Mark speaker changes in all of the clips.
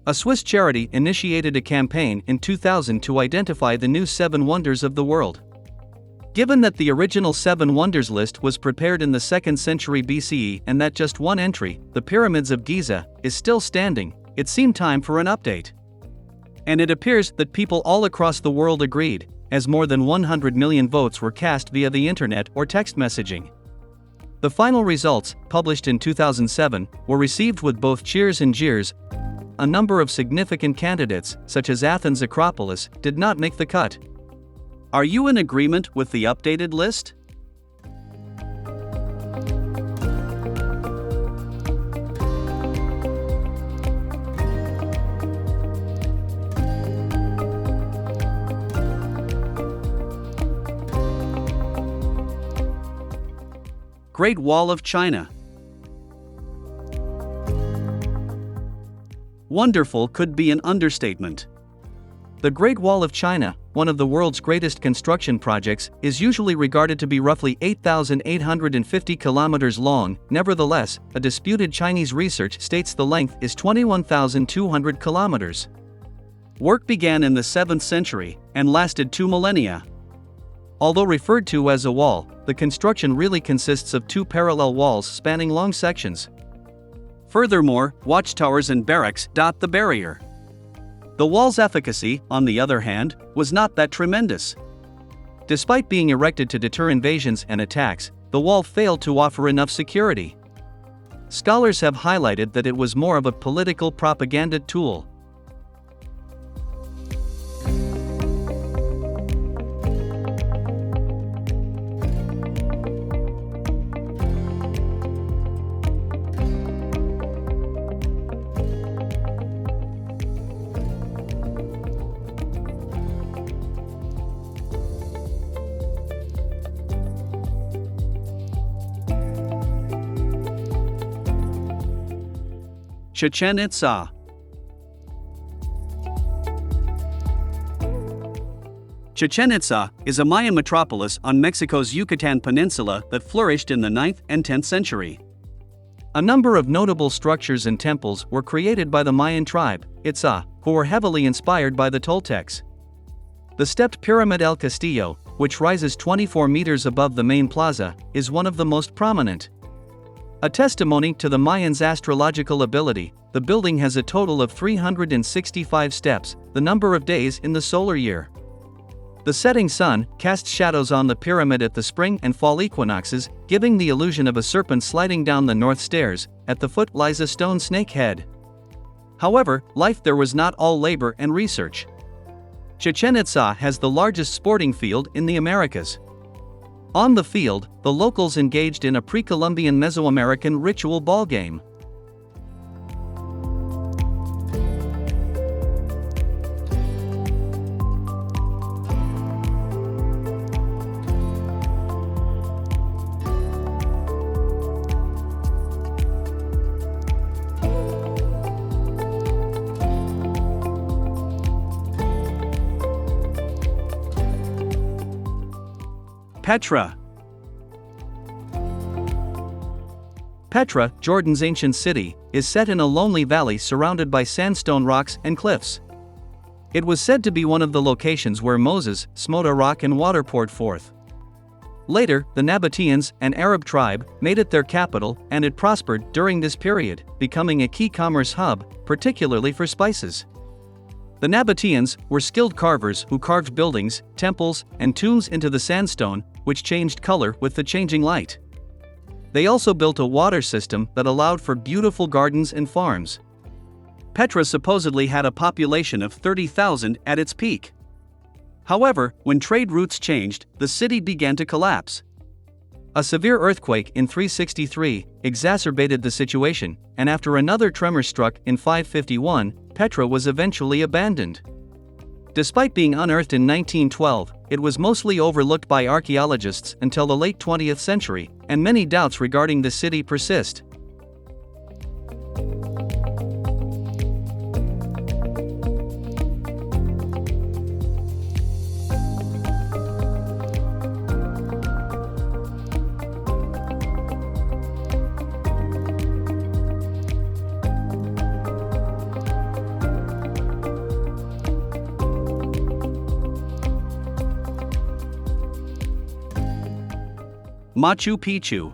Speaker 1: A Swiss charity initiated a campaign in 2000 to identify the new 7 wonders of the world. Given that the original 7 wonders list was prepared in the 2nd century BCE and that just one entry, the Pyramids of Giza, is still standing, it seemed time for an update. And it appears that people all across the world agreed, as more than 100 million votes were cast via the internet or text messaging. The final results, published in 2007, were received with both cheers and jeers. A number of significant candidates, such as Athens Acropolis, did not make the cut. Are you in agreement with the updated list? Great Wall of China. Wonderful could be an understatement. The Great Wall of China, one of the world's greatest construction projects, is usually regarded to be roughly 8,850 kilometers long. Nevertheless, a disputed Chinese research states the length is 21,200 kilometers. Work began in the 7th century and lasted 2 millennia. Although referred to as a wall, the construction really consists of 2 parallel walls spanning long sections. Furthermore, watchtowers and barracks dot the barrier. The wall's efficacy, on the other hand, was not that tremendous. Despite being erected to deter invasions and attacks, the wall failed to offer enough security. Scholars have highlighted that it was more of a political propaganda tool. Chichen Itza. Chichen Itza is a Mayan metropolis on Mexico's Yucatan Peninsula that flourished in the 9th and 10th century. A number of notable structures and temples were created by the Mayan tribe, Itza, who were heavily inspired by the Toltecs. The stepped Pyramid El Castillo, which rises 24 meters above the main plaza, is one of the most prominent. A testimony to the Mayans' astrological ability, the building has a total of 365 steps, the number of days in the solar year. The setting sun casts shadows on the pyramid at the spring and fall equinoxes, giving the illusion of a serpent sliding down the north stairs. At the foot lies a stone snake head. However, life there was not all labor and research. Chichen Itza has the largest sporting field in the Americas. On the field, the locals engaged in a pre-Columbian Mesoamerican ritual ball game. Petra. Petra, Jordan's ancient city, is set in a lonely valley surrounded by sandstone rocks and cliffs. It was said to be one of the locations where Moses smote a rock and water poured forth. Later, the Nabateans, an Arab tribe, made it their capital, and it prospered during this period, becoming a key commerce hub, particularly for spices. The Nabateans were skilled carvers who carved buildings, temples, and tombs into the sandstone, which changed color with the changing light. They also built a water system that allowed for beautiful gardens and farms. Petra supposedly had a population of 30,000 at its peak. However, when trade routes changed, the city began to collapse. A severe earthquake in 363 exacerbated the situation, and after another tremor struck in 551, Petra was eventually abandoned. Despite being unearthed in 1912, it was mostly overlooked by archaeologists until the late 20th century, and many doubts regarding the city persist. Machu Picchu.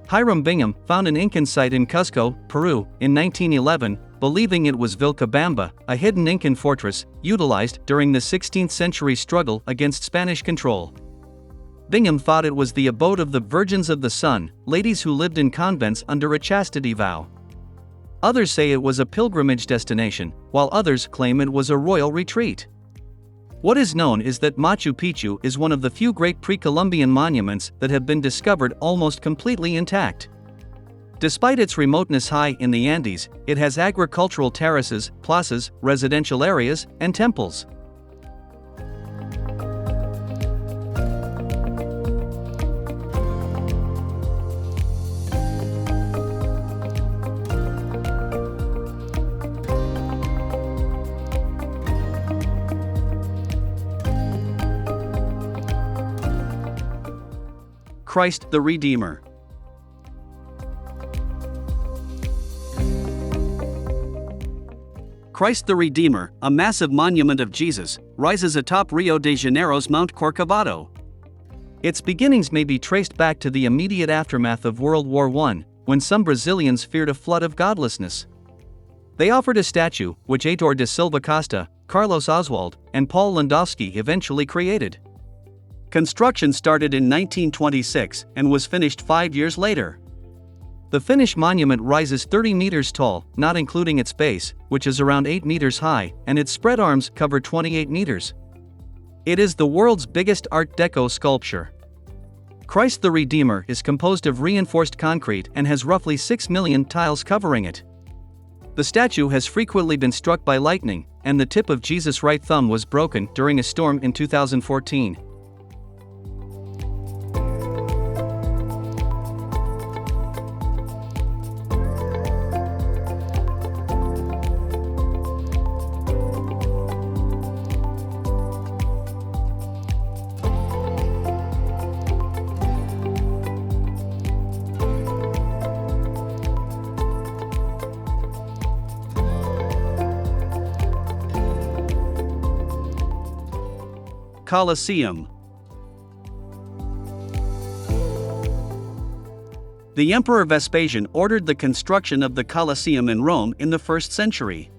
Speaker 1: Hiram Bingham found an Incan site in Cusco, Peru, in 1911, believing it was Vilcabamba, a hidden Incan fortress utilized during the 16th century struggle against Spanish control. Bingham thought it was the abode of the Virgins of the Sun, ladies who lived in convents under a chastity vow. Others say it was a pilgrimage destination, while others claim it was a royal retreat. What is known is that Machu Picchu is one of the few great pre-Columbian monuments that have been discovered almost completely intact. Despite its remoteness high in the Andes, it has agricultural terraces, plazas, residential areas, and temples. Christ the Redeemer. Christ the Redeemer, a massive monument of Jesus, rises atop Rio de Janeiro's Mount Corcovado. Its beginnings may be traced back to the immediate aftermath of World War I, when some Brazilians feared a flood of godlessness. They offered a statue, which Heitor de Silva Costa, Carlos Oswald, and Paul Landowski eventually created. Construction started in 1926 and was finished 5 years later. The finished monument rises 30 meters tall, not including its base, which is around 8 meters high, and its spread arms cover 28 meters. It is the world's biggest Art Deco sculpture. Christ the Redeemer is composed of reinforced concrete and has roughly 6 million tiles covering it. The statue has frequently been struck by lightning, and the tip of Jesus' right thumb was broken during a storm in 2014. Colosseum. The Emperor Vespasian ordered the construction of the Colosseum in Rome in the 1st century.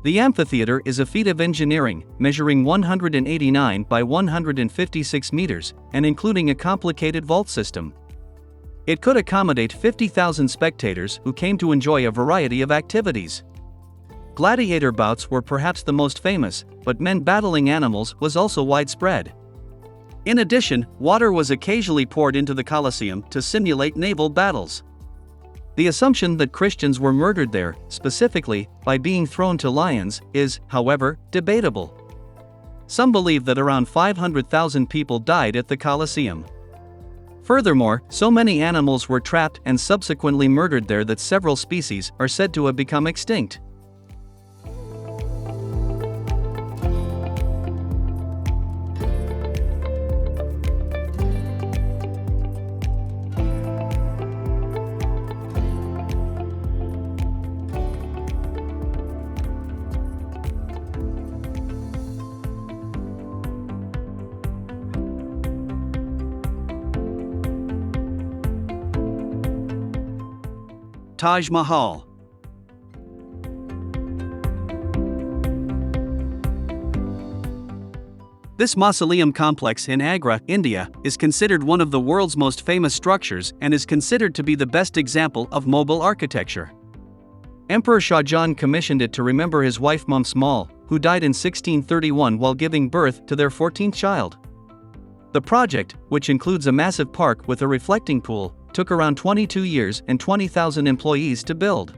Speaker 1: The amphitheater is a feat of engineering, measuring 189 by 156 meters, and including a complicated vault system. It could accommodate 50,000 spectators who came to enjoy a variety of activities. Gladiator bouts were perhaps the most famous, but men battling animals was also widespread. In addition, water was occasionally poured into the Colosseum to simulate naval battles. The assumption that Christians were murdered there, specifically by being thrown to lions, is, however, debatable. Some believe that around 500,000 people died at the Colosseum. Furthermore, so many animals were trapped and subsequently murdered there that several species are said to have become extinct. Taj Mahal. This mausoleum complex in Agra, India, is considered one of the world's most famous structures and is considered to be the best example of Mughal architecture. Emperor Shah Jahan commissioned it to remember his wife Mumtaz, who died in 1631 while giving birth to their 14th child. The project, which includes a massive park with a reflecting pool, took around 22 years and 20,000 employees to build.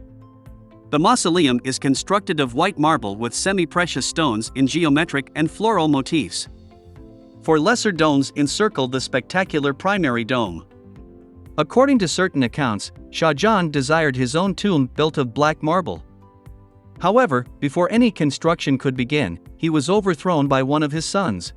Speaker 1: The mausoleum is constructed of white marble with semi-precious stones in geometric and floral motifs. Four lesser domes encircle the spectacular primary dome. According to certain accounts, Shah Jahan desired his own tomb built of black marble. However, before any construction could begin, he was overthrown by one of his sons.